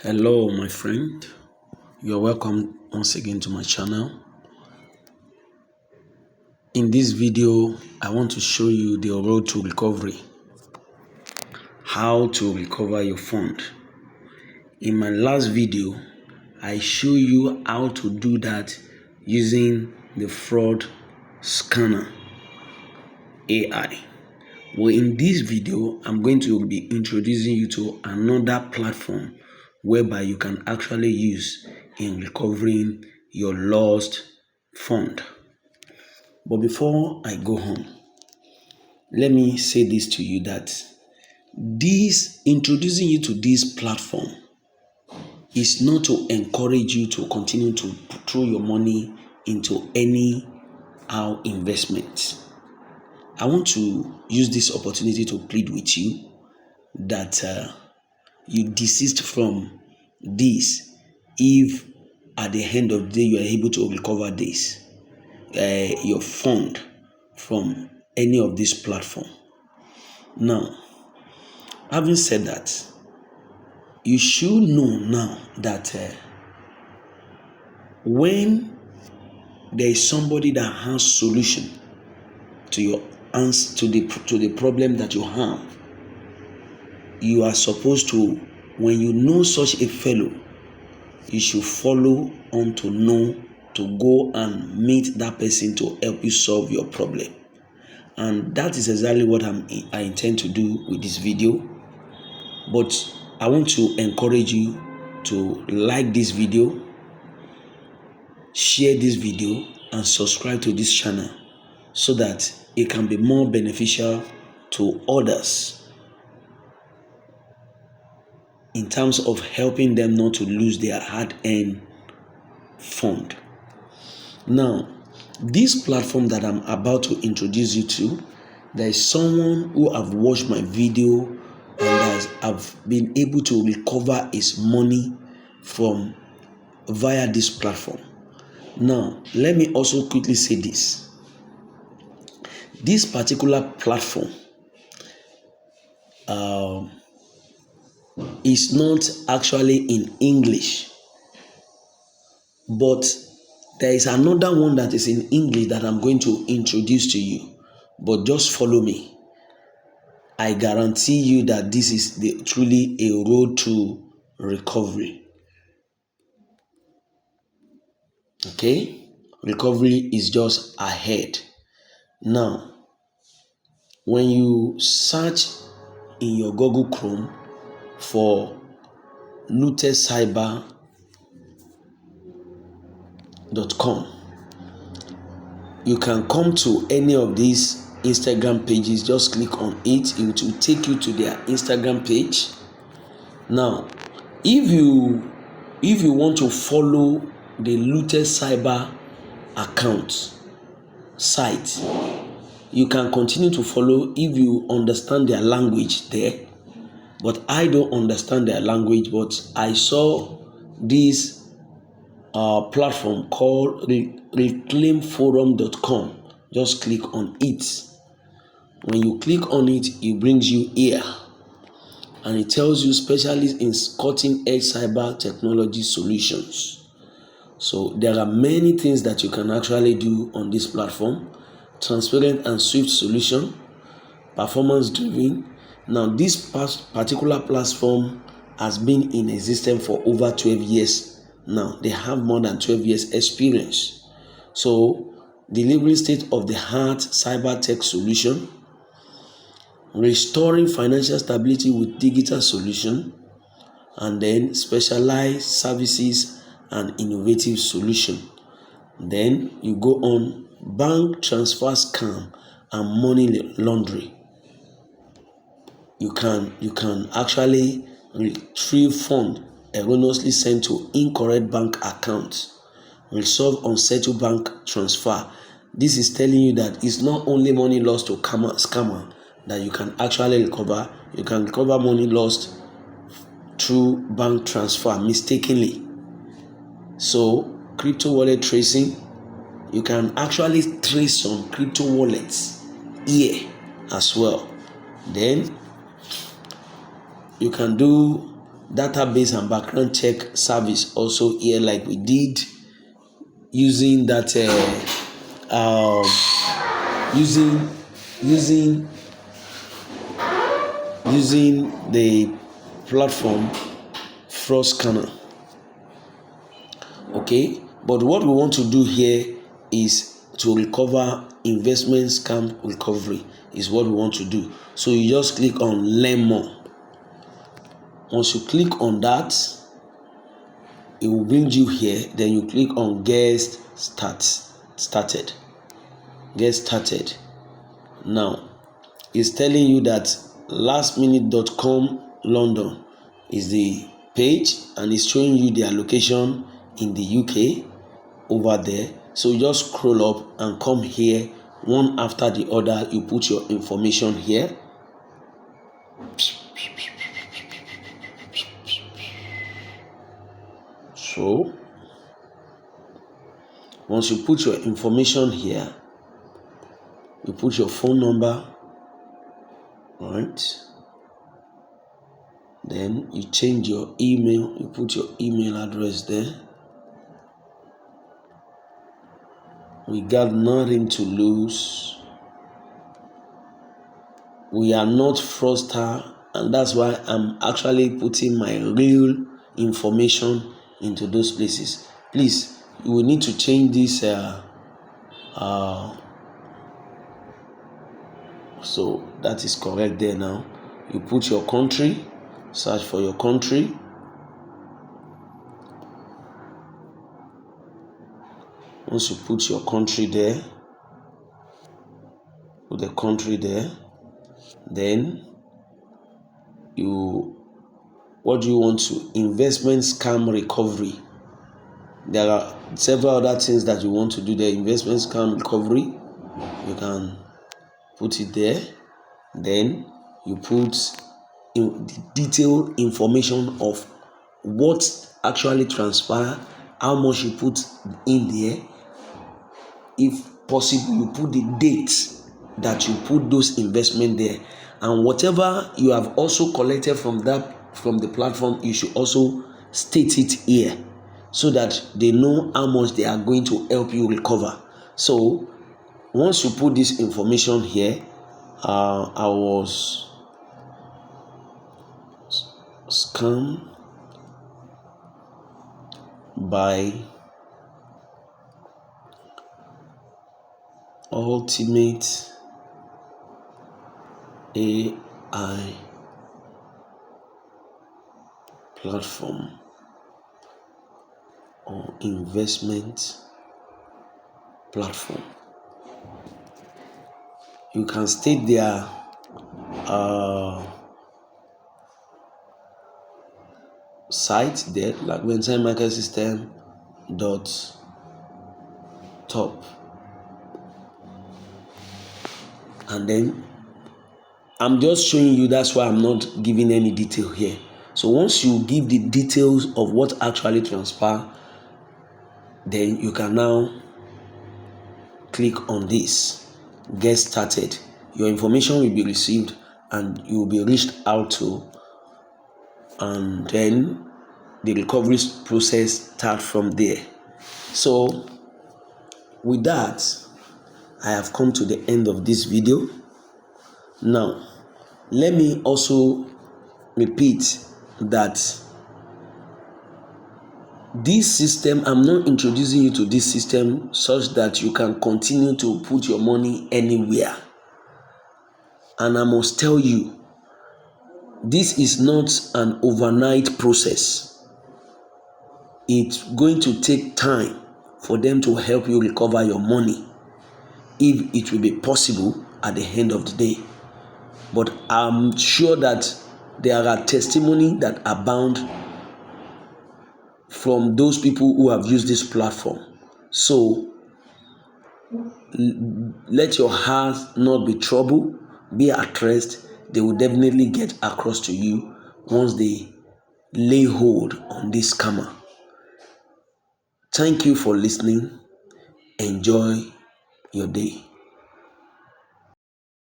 Hello my friend, you're welcome once again to my channel. In this video, I want to show you the road to recovery, how to recover your fund. In my last video, I show you how to do that using the fraud scanner AI. Well, in this video, I'm going to be introducing you to another platform whereby you can actually use in recovering your lost fund. But before I go on, let me say this to you that introducing you to this platform is not to encourage you to continue to throw your money into any investment. I want to use this opportunity to plead with you that you desist from this if at the end of the day you are able to recover your fund from any of this platform. Now, having said that, you should know now that when there is somebody that has solution to your answer to the problem that you have, you are supposed to, when you know such a fellow, you should follow on to know to go and meet that person to help you solve your problem. And that is exactly what I intend to do with this video. But I want to encourage you to like this video, share this video, and subscribe to this channel so that it can be more beneficial to others in terms of helping them not to lose their hard-earned fund. Now, this platform that I'm about to introduce you to, there is someone who have watched my video and have been able to recover his money from via this platform. Now, let me also quickly say this. This particular platform is not actually in English, but there is another one that is in English that I'm going to introduce to you. But just follow me. I guarantee you that this is truly a road to recovery. Okay? Recovery is just ahead. Now, when you search in your Google Chrome for lootedcyber.com, you can come to any of these Instagram pages. Just click on it. It will take you to their Instagram page. Now, if you want to follow the Looted Cyber account site, you can continue to follow if you understand their language there. But I don't understand their language, but I saw this platform called reclaimforum.com. Just click on it. When you click on it, it brings you here and it tells you specialists in cutting-edge cyber technology solutions. So there are many things that you can actually do on this platform. Transparent and swift solution, performance driven. Now this particular platform has been in existence for over 12 years now. They have more than 12 years experience. So delivering state-of-the-art cyber tech solution, restoring financial stability with digital solution, and then specialized services and innovative solution. Then you go on bank transfer scam and money laundering. You can actually retrieve funds erroneously sent to incorrect bank accounts, resolve unsettled bank transfer. This is telling you that it's not only money lost to scammer that you can actually recover. You can recover money lost through bank transfer mistakenly. So crypto wallet tracing, you can actually trace some crypto wallets here as well. Then you can do database and background check service also here, like we did using that using using using the platform fraud scanner. Okay, but what we want to do here is to recover investment scam recovery is what we want to do. So you just click on learn more. Once you click on that, it will bring you here. Then you click on started. Get started. Now it's telling you that lastminute.com London is the page, and it's showing you their location in the UK over there. So you just scroll up and come here, one after the other. You put your information here. So once you put your information here, you put your phone number, right? Then you change your email, you put your email address there. We got nothing to lose. We are not fraudster, and that's why I'm actually putting my real information into those places. Please, you will need to change this. So that is correct there now. You put your country, search for your country. Once you put your country there, put the country there, then what do you want to? Investment scam recovery. There are several other things that you want to do there. Investment scam recovery, you can put it there. Then you put in the detailed information of what actually transpired, how much you put in there. If possible, you put the date that you put those investment there, and whatever you have also collected from the platform, you should also state it here so that they know how much they are going to help you recover. So once you put this information here, I was scammed by ultimate AI platform or investment platform. You can state their site there, like M.Y.K system .top, and then I'm just showing you. That's why I'm not giving any detail here. So once you give the details of what actually transpired, then you can now click on this, get started. Your information will be received and you will be reached out to, and then the recovery process start from there. So with that, I have come to the end of this video. Now let me also repeat that this system, I'm not introducing you to this system such that you can continue to put your money anywhere. And I must tell you, this is not an overnight process. It's going to take time for them to help you recover your money, if it will be possible at the end of the day. But I'm sure that there are testimonies that abound from those people who have used this platform. So let your heart not be troubled, be at rest. They will definitely get across to you once they lay hold on this scammer. Thank you for listening. Enjoy your day.